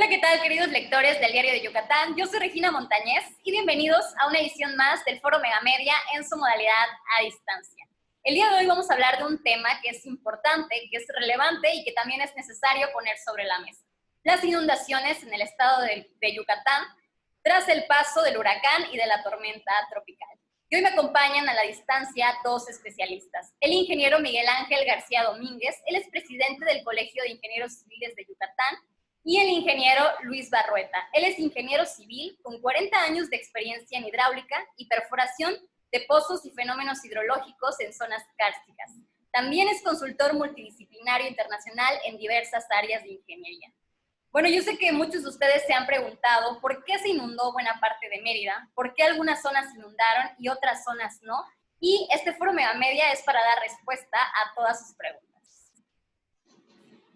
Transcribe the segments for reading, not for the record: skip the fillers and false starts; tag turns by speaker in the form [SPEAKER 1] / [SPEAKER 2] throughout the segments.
[SPEAKER 1] Hola, ¿qué tal, queridos lectores del Diario de Yucatán? Yo soy Regina Montañez y bienvenidos a una edición más del Foro Megamedia en su modalidad a distancia. El día de hoy vamos a hablar de un tema que es importante, que es relevante y que también es necesario poner sobre la mesa. Las inundaciones en el estado de Yucatán tras el paso del huracán y de la tormenta tropical. Y hoy me acompañan a la distancia dos especialistas. El ingeniero Miguel Ángel García Domínguez, él es presidente del Colegio de Ingenieros Civiles de Yucatán, y el ingeniero Luis Barrueta. Él es ingeniero civil con 40 años de experiencia en hidráulica y perforación de pozos y fenómenos hidrológicos en zonas kársticas. También es consultor multidisciplinario internacional en diversas áreas de ingeniería. Bueno, yo sé que muchos de ustedes se han preguntado por qué se inundó buena parte de Mérida, por qué algunas zonas se inundaron y otras zonas no, y este Foro Megamedia es para dar respuesta a todas sus preguntas.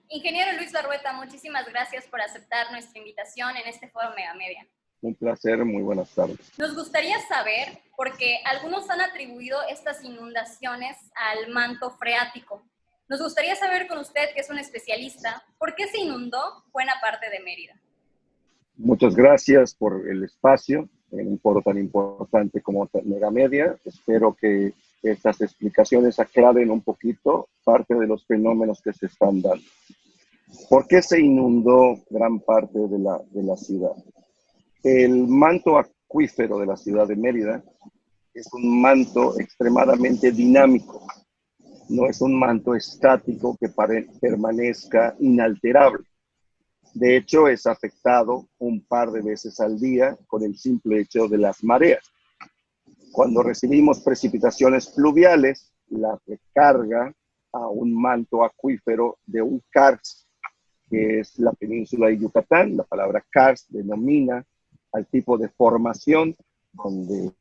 [SPEAKER 1] Ingeniero Luis Barrueta, muchísimas gracias por aceptar nuestra invitación en este Foro Megamedia.
[SPEAKER 2] Un placer, muy buenas tardes.
[SPEAKER 1] Nos gustaría saber, porque algunos han atribuido estas inundaciones al manto freático. Nos gustaría saber con usted, que es un especialista, ¿por qué se inundó buena parte de Mérida?
[SPEAKER 2] Muchas gracias por el espacio en un foro tan importante como Megamedia. Espero que estas explicaciones aclaren un poquito parte de los fenómenos que se están dando. ¿Por qué se inundó gran parte de la ciudad? El manto acuífero de la ciudad de Mérida es un manto extremadamente dinámico. No es un manto estático que permanezca inalterable. De hecho, es afectado un par de veces al día con el simple hecho de las mareas. Cuando recibimos precipitaciones pluviales, la recarga a un manto acuífero de un karst, que es la península de Yucatán. La palabra karst denomina al tipo de formación donde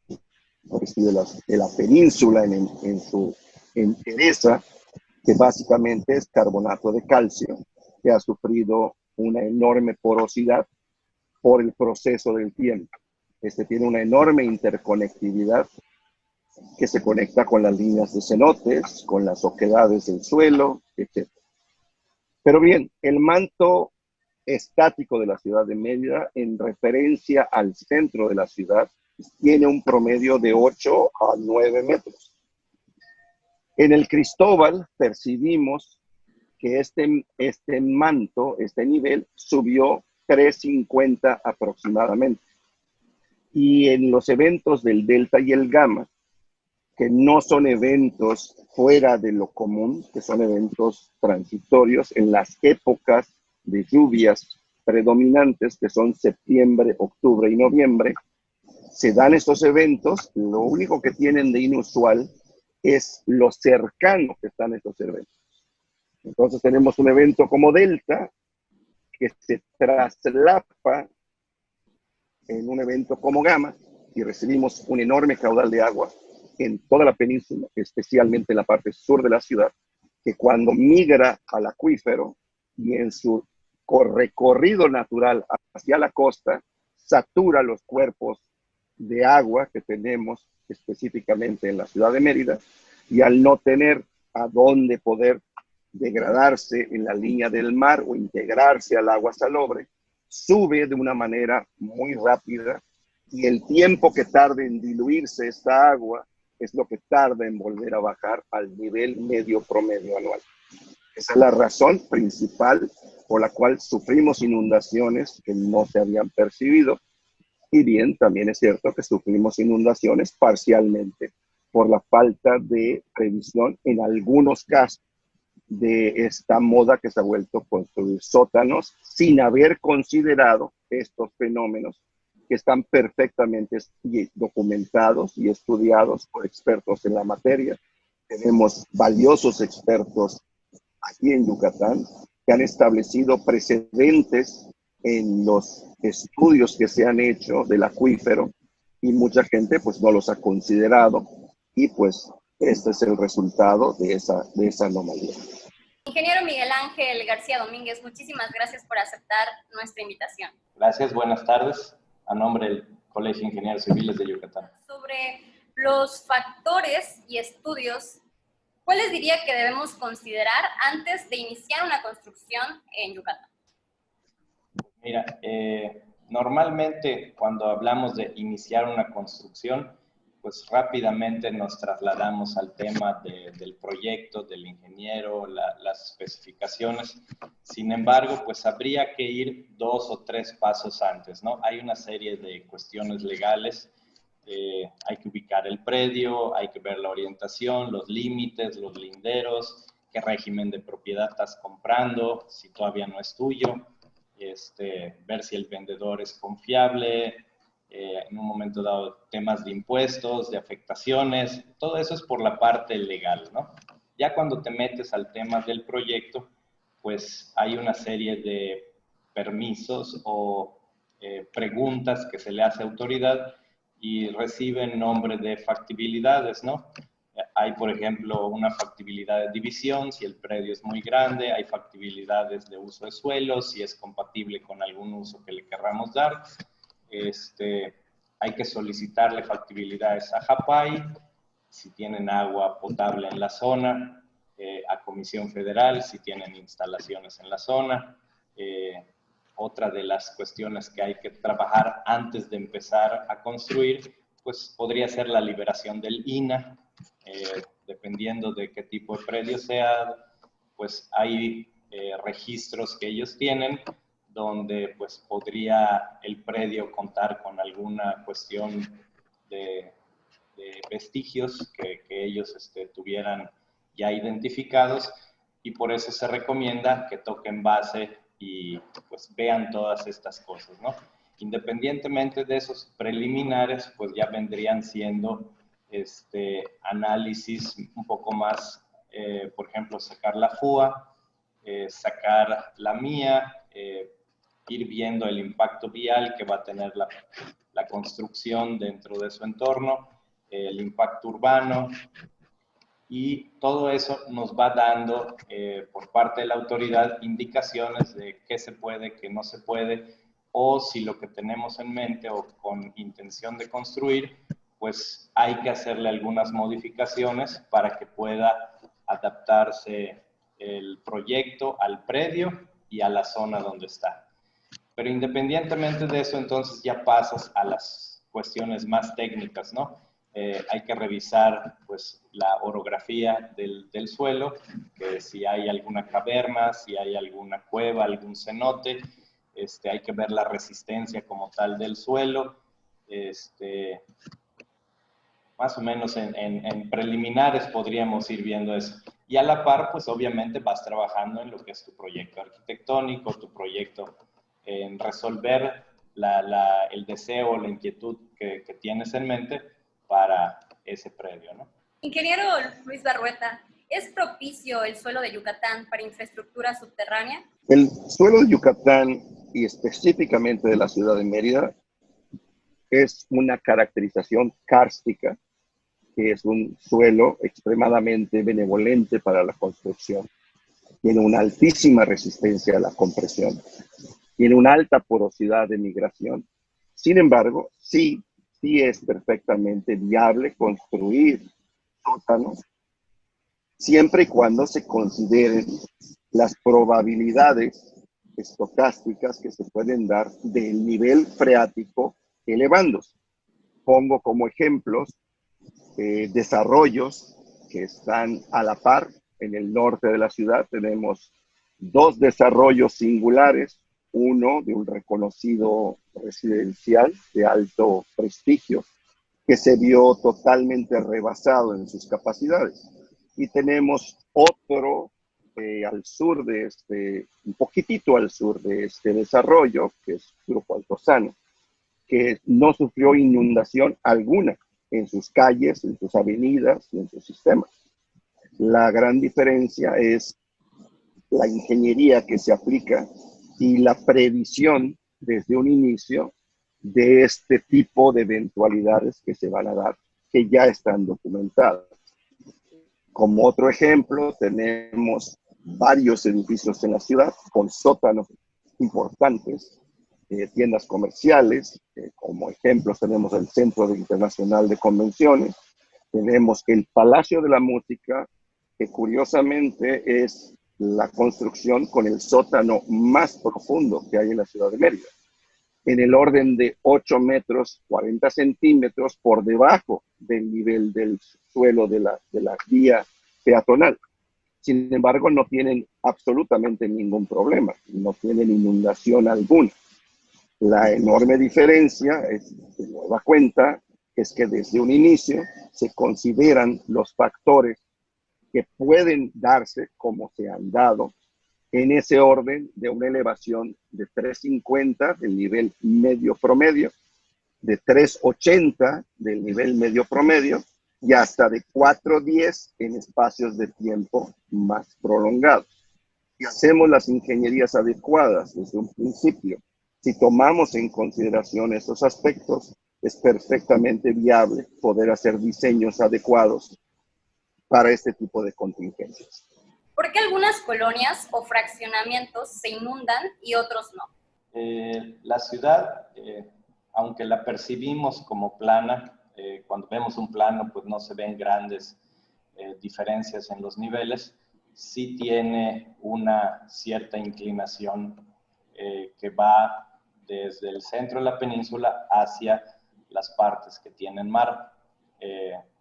[SPEAKER 2] reside la península en su entereza, que básicamente es carbonato de calcio, que ha sufrido una enorme porosidad por el proceso del tiempo. Este tiene una enorme interconectividad que se conecta con las líneas de cenotes, con las oquedades del suelo, etc. Pero bien, el manto estático de la ciudad de Mérida, en referencia al centro de la ciudad, tiene un promedio de 8 a 9 metros. En el Cristóbal percibimos que este manto, este nivel, subió 350 aproximadamente. Y en los eventos del delta y el gamma, que no son eventos fuera de lo común, que son eventos transitorios en las épocas de lluvias predominantes, que son septiembre, octubre y noviembre, se dan estos eventos. Lo único que tienen de inusual es lo cercano que están estos eventos. Entonces tenemos un evento como delta que se traslapa en un evento como gamma y recibimos un enorme caudal de agua en toda la península, especialmente en la parte sur de la ciudad, que cuando migra al acuífero y en su recorrido natural hacia la costa, satura los cuerpos de agua que tenemos específicamente en la ciudad de Mérida, y al no tener a dónde poder degradarse en la línea del mar o integrarse al agua salobre, sube de una manera muy rápida, y el tiempo que tarda en diluirse esta agua es lo que tarda en volver a bajar al nivel medio promedio anual. Esa es la razón principal por la cual sufrimos inundaciones que no se habían percibido. Y bien, también es cierto que sufrimos inundaciones parcialmente por la falta de previsión en algunos casos de esta moda que se ha vuelto construir sótanos sin haber considerado estos fenómenos que están perfectamente documentados y estudiados por expertos en la materia. Tenemos valiosos expertos aquí en Yucatán que han establecido precedentes en los estudios que se han hecho del acuífero, y mucha gente pues no los ha considerado, y pues este es el resultado de esa anomalía.
[SPEAKER 1] Ingeniero Miguel Ángel García Domínguez, muchísimas gracias por aceptar nuestra invitación.
[SPEAKER 3] Gracias, buenas tardes. A nombre del Colegio de Ingenieros Civiles de Yucatán.
[SPEAKER 1] Sobre los factores y estudios, ¿cuáles diría que debemos considerar antes de iniciar una construcción en Yucatán?
[SPEAKER 3] Mira, normalmente cuando hablamos de iniciar una construcción, pues rápidamente nos trasladamos al tema del proyecto, del ingeniero, las especificaciones. Sin embargo, pues habría que ir 2 o 3 pasos antes, ¿no? Hay una serie de cuestiones legales. Hay que ubicar el predio, hay que ver la orientación, los límites, los linderos, qué régimen de propiedad estás comprando, si todavía no es tuyo, ver si el vendedor es confiable, en un momento dado temas de impuestos, de afectaciones, todo eso es por la parte legal, ¿no? Ya cuando te metes al tema del proyecto, pues hay una serie de permisos o preguntas que se le hace a autoridad y reciben nombre de factibilidades, ¿no? Hay, por ejemplo, una factibilidad de división, si el predio es muy grande, hay factibilidades de uso de suelo, si es compatible con algún uso que le querramos dar. Hay que solicitarle factibilidades a JAPAI, si tienen agua potable en la zona, a Comisión Federal, si tienen instalaciones en la zona. Otra de las cuestiones que hay que trabajar antes de empezar a construir, pues podría ser la liberación del INAH, dependiendo de qué tipo de predio sea, pues hay registros que ellos tienen donde pues podría el predio contar con alguna cuestión de vestigios que ellos tuvieran ya identificados, y por eso se recomienda que toquen base y pues vean todas estas cosas, ¿no? Independientemente de esos preliminares, pues ya vendrían siendo análisis un poco más, por ejemplo, sacar la FUA, sacar la mía, ir viendo el impacto vial que va a tener la construcción dentro de su entorno, el impacto urbano, y todo eso nos va dando por parte de la autoridad indicaciones de qué se puede, qué no se puede, o si lo que tenemos en mente o con intención de construir, pues hay que hacerle algunas modificaciones para que pueda adaptarse el proyecto al predio y a la zona donde está. Pero independientemente de eso, entonces ya pasas a las cuestiones más técnicas, ¿no? Hay que revisar pues la orografía del suelo, que si hay alguna caverna, si hay alguna cueva, algún cenote, hay que ver la resistencia como tal del suelo, más o menos en preliminares podríamos ir viendo eso. Y a la par, pues obviamente vas trabajando en lo que es tu proyecto arquitectónico, tu proyecto en resolver el deseo, la inquietud que tienes en mente para ese predio, ¿no?
[SPEAKER 1] Ingeniero Luis Barrueta, ¿es propicio el suelo de Yucatán para infraestructura subterránea?
[SPEAKER 2] El suelo de Yucatán y específicamente de la ciudad de Mérida es una caracterización kárstica, que es un suelo extremadamente benevolente para la construcción. Tiene una altísima resistencia a la compresión. Tiene una alta porosidad de migración. Sin embargo, sí es perfectamente viable construir sótanos, siempre y cuando se consideren las probabilidades estocásticas que se pueden dar del nivel freático elevándose. Pongo como ejemplos desarrollos que están a la par. En el norte de la ciudad tenemos 2 desarrollos singulares, uno de un reconocido residencial de alto prestigio que se vio totalmente rebasado en sus capacidades. Y tenemos otro al sur de un poquitito al sur de este desarrollo, que es Grupo Altozano, que no sufrió inundación alguna en sus calles, en sus avenidas y en sus sistemas. La gran diferencia es la ingeniería que se aplica y la previsión desde un inicio de este tipo de eventualidades que se van a dar, que ya están documentadas. Como otro ejemplo, tenemos varios edificios en la ciudad con sótanos importantes, tiendas comerciales, como ejemplos tenemos el Centro Internacional de Convenciones, tenemos el Palacio de la Música, que curiosamente es la construcción con el sótano más profundo que hay en la ciudad de Mérida, en el orden de 8 metros 40 centímetros por debajo del nivel del suelo de la vía peatonal. Sin embargo, no tienen absolutamente ningún problema, no tienen inundación alguna. La enorme diferencia, de nueva cuenta, es que desde un inicio se consideran los factores que pueden darse, como se han dado, en ese orden de una elevación de 350 del nivel medio promedio, de 380 del nivel medio promedio y hasta de 410 en espacios de tiempo más prolongados. Si hacemos las ingenierías adecuadas desde un principio, si tomamos en consideración esos aspectos, es perfectamente viable poder hacer diseños adecuados para este tipo de contingencias.
[SPEAKER 1] ¿Por qué algunas colonias o fraccionamientos se inundan y otros no?
[SPEAKER 3] La ciudad, aunque la percibimos como plana, cuando vemos un plano pues no se ven grandes diferencias en los niveles, sí tiene una cierta inclinación que va desde el centro de la península hacia las partes que tienen mar.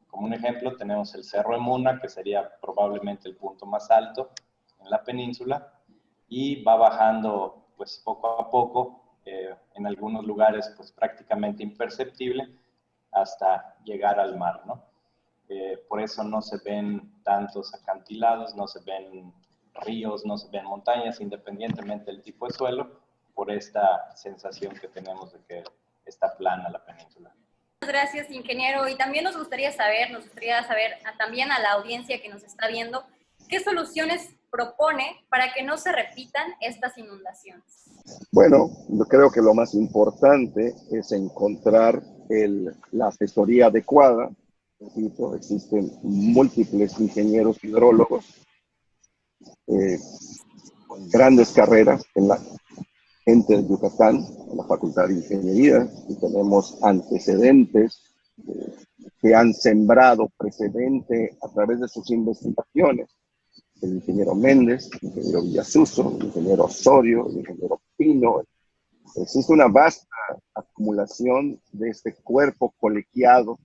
[SPEAKER 3] Como un ejemplo, tenemos el Cerro Emuna, que sería probablemente el punto más alto en la península, y va bajando pues poco a poco, en algunos lugares pues prácticamente imperceptible, hasta llegar al mar, ¿no? Por eso no se ven tantos acantilados, no se ven ríos, no se ven montañas, independientemente del tipo de suelo, por esta sensación que tenemos de que está plana la península.
[SPEAKER 1] Gracias, ingeniero. Y también nos gustaría saber también a la audiencia que nos está viendo, ¿qué soluciones propone para que no se repitan estas inundaciones?
[SPEAKER 2] Bueno, yo creo que lo más importante es encontrar la asesoría adecuada. Repito, existen múltiples ingenieros hidrólogos con grandes carreras en la gente de Yucatán, en la Facultad de Ingeniería, y tenemos antecedentes que han sembrado precedente a través de sus investigaciones. El ingeniero Méndez, el ingeniero Villasuso, el ingeniero Osorio, el ingeniero Pino. Existe una vasta acumulación de este cuerpo colegiado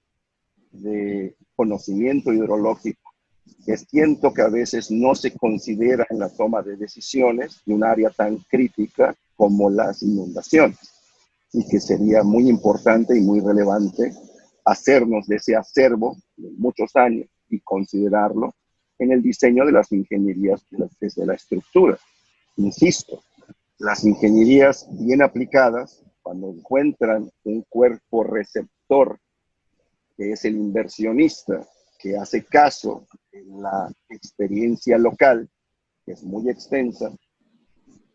[SPEAKER 2] de conocimiento hidrológico que siento que a veces no se considera en la toma de decisiones de un área tan crítica como las inundaciones, y que sería muy importante y muy relevante hacernos de ese acervo de muchos años y considerarlo en el diseño de las ingenierías desde la estructura. Insisto, las ingenierías bien aplicadas, cuando encuentran un cuerpo receptor, que es el inversionista, que hace caso en la experiencia local, que es muy extensa,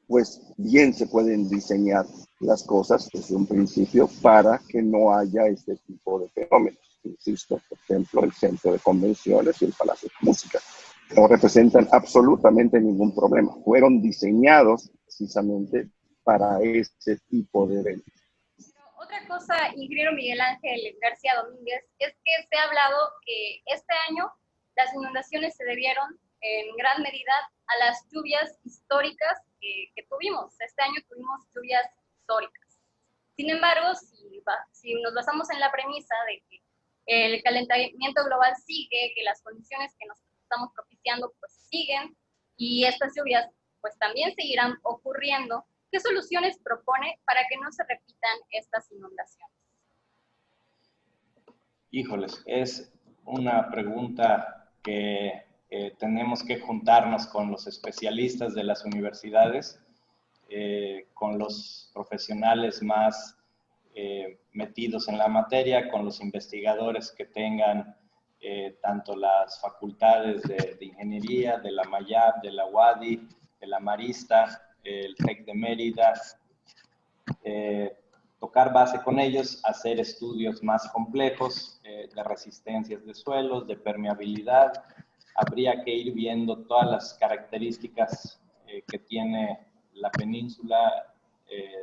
[SPEAKER 2] pues bien se pueden diseñar las cosas desde un principio para que no haya este tipo de fenómenos. Insisto, por ejemplo, el Centro de Convenciones y el Palacio de Música no representan absolutamente ningún problema. Fueron diseñados precisamente para ese tipo de eventos.
[SPEAKER 1] Otra cosa, ingeniero Miguel Ángel García Domínguez, es que se ha hablado que este año las inundaciones se debieron en gran medida a las lluvias históricas que tuvimos. Este año tuvimos lluvias históricas. Sin embargo, si nos basamos en la premisa de que el calentamiento global sigue, que las condiciones que nos estamos propiciando pues siguen, y estas lluvias pues también seguirán ocurriendo, ¿qué soluciones propone para que no se repitan estas inundaciones?
[SPEAKER 3] Híjoles, es una pregunta que tenemos que juntarnos con los especialistas de las universidades, con los profesionales más metidos en la materia, con los investigadores que tengan tanto las facultades de ingeniería, de la Mayab, de la UADY, de la Marista, el TEC de Mérida, tocar base con ellos, hacer estudios más complejos de resistencias de suelos, de permeabilidad. Habría que ir viendo todas las características que tiene la península,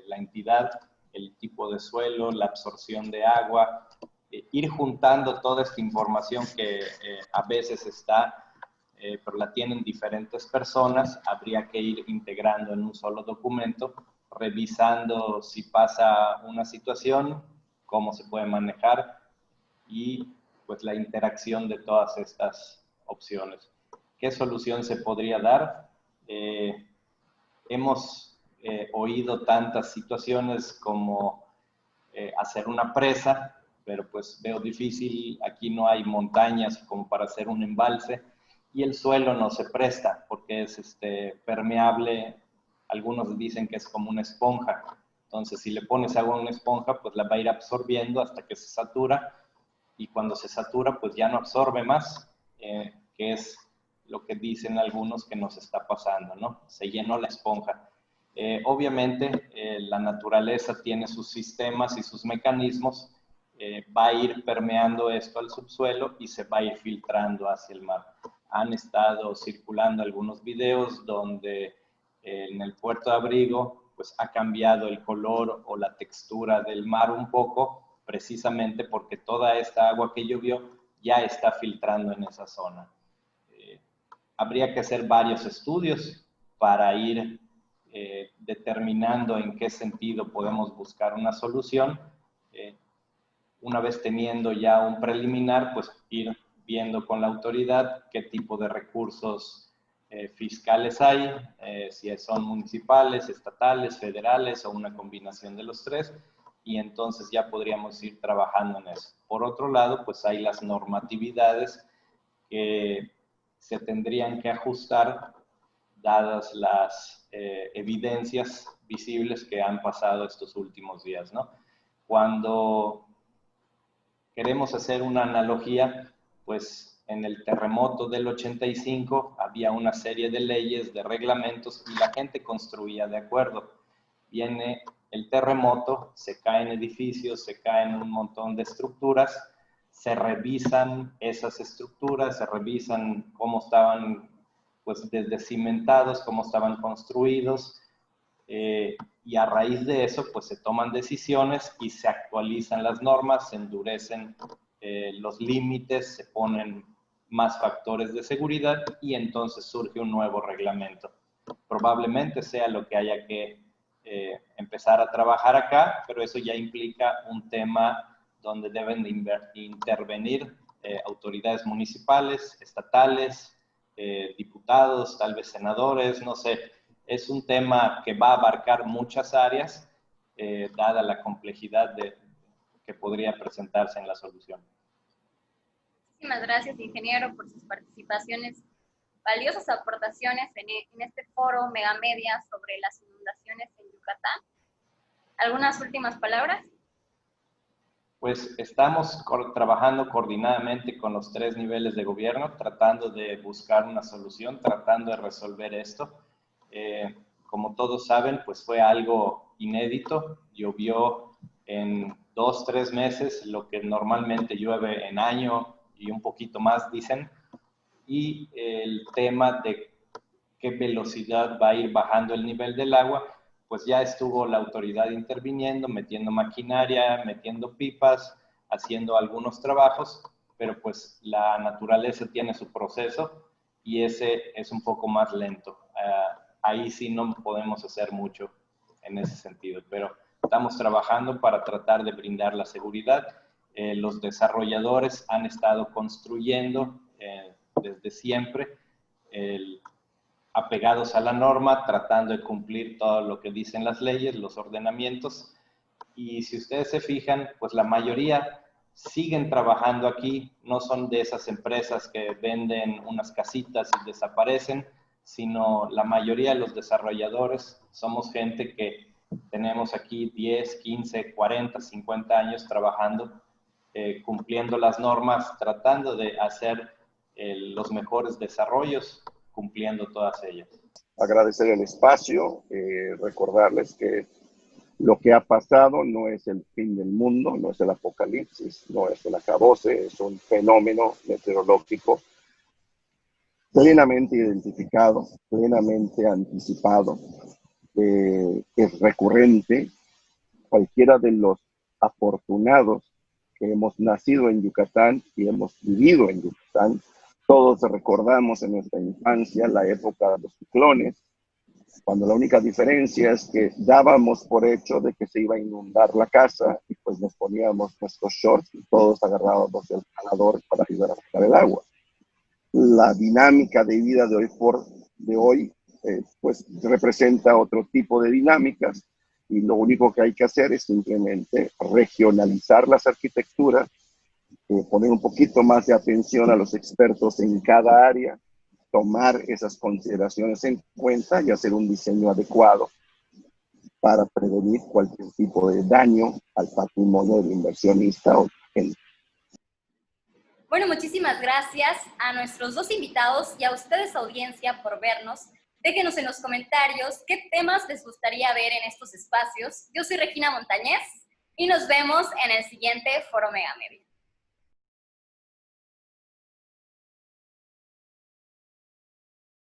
[SPEAKER 3] la entidad, el tipo de suelo, la absorción de agua, ir juntando toda esta información que a veces está pero la tienen diferentes personas, habría que ir integrando en un solo documento, revisando si pasa una situación, cómo se puede manejar y pues la interacción de todas estas opciones. ¿Qué solución se podría dar? Hemos oído tantas situaciones como hacer una presa, pero pues veo difícil, aquí no hay montañas como para hacer un embalse y el suelo no se presta porque es permeable, algunos dicen que es como una esponja, entonces si le pones agua a una esponja pues la va a ir absorbiendo hasta que se satura y cuando se satura pues ya no absorbe más, que es lo que dicen algunos que nos está pasando, ¿no? Se llenó la esponja. Obviamente, la naturaleza tiene sus sistemas y sus mecanismos, va a ir permeando esto al subsuelo y se va a ir filtrando hacia el mar. Han estado circulando algunos videos donde en el puerto de Abrigo pues ha cambiado el color o la textura del mar un poco, precisamente porque toda esta agua que llovió ya está filtrando en esa zona. Habría que hacer varios estudios para ir determinando en qué sentido podemos buscar una solución. Una vez teniendo ya un preliminar, pues ir viendo con la autoridad qué tipo de recursos fiscales hay, si son municipales, estatales, federales o una combinación de los tres, y entonces ya podríamos ir trabajando en eso. Por otro lado, pues hay las normatividades que se tendrían que ajustar dadas las evidencias visibles que han pasado estos últimos días, ¿no? Cuando queremos hacer una analogía, pues en el terremoto del 85 había una serie de leyes, de reglamentos y la gente construía de acuerdo. Viene el terremoto, se caen edificios, se caen un montón de estructuras, se revisan esas estructuras, se revisan cómo estaban pues desde cimentados, cómo estaban construidos, y a raíz de eso pues se toman decisiones y se actualizan las normas, se endurecen los límites, se ponen más factores de seguridad y entonces surge un nuevo reglamento. Probablemente sea lo que haya que empezar a trabajar acá, pero eso ya implica un tema donde deben de intervenir autoridades municipales, estatales, diputados, tal vez senadores, no sé. Es un tema que va a abarcar muchas áreas, dada la complejidad que podría presentarse en la solución.
[SPEAKER 1] Muchísimas gracias, ingeniero, por sus participaciones, valiosas aportaciones en este foro Megamedia sobre las inundaciones en Yucatán. ¿Algunas últimas palabras?
[SPEAKER 3] Pues estamos trabajando coordinadamente con los 3 niveles de gobierno, tratando de buscar una solución, tratando de resolver esto. Como todos saben, pues fue algo inédito. Llovió en 2, 3 meses, lo que normalmente llueve en año y un poquito más, dicen. Y el tema de qué velocidad va a ir bajando el nivel del agua, pues ya estuvo la autoridad interviniendo, metiendo maquinaria, metiendo pipas, haciendo algunos trabajos, pero pues la naturaleza tiene su proceso y ese es un poco más lento. Ahí sí no podemos hacer mucho en ese sentido, pero estamos trabajando para tratar de brindar la seguridad. Los desarrolladores han estado construyendo desde siempre, apegados a la norma, tratando de cumplir todo lo que dicen las leyes, los ordenamientos. Y si ustedes se fijan, pues la mayoría siguen trabajando aquí, no son de esas empresas que venden unas casitas y desaparecen, sino la mayoría de los desarrolladores somos gente que tenemos aquí 10, 15, 40, 50 años trabajando, cumpliendo las normas, tratando de hacer los mejores desarrollos, cumpliendo todas ellas.
[SPEAKER 2] Agradecer el espacio, recordarles que lo que ha pasado no es el fin del mundo, no es el apocalipsis, no es el acabose, es un fenómeno meteorológico plenamente identificado, plenamente anticipado, es recurrente. Cualquiera de los afortunados que hemos nacido en Yucatán y hemos vivido en Yucatán, Todos recordamos en nuestra infancia la época de los ciclones, cuando la única diferencia es que dábamos por hecho de que se iba a inundar la casa y pues nos poníamos nuestros shorts y todos agarrábamos el jalador para ayudar a sacar el agua. La dinámica de vida de hoy pues representa otro tipo de dinámicas y lo único que hay que hacer es simplemente regionalizar las arquitecturas, poner un poquito más de atención a los expertos en cada área, tomar esas consideraciones en cuenta y hacer un diseño adecuado para prevenir cualquier tipo de daño al patrimonio del inversionista o gente.
[SPEAKER 1] Bueno, muchísimas gracias a nuestros dos invitados y a ustedes, audiencia, por vernos. Déjenos en los comentarios qué temas les gustaría ver en estos espacios. Yo soy Regina Montañez y nos vemos en el siguiente Foro Megamedia.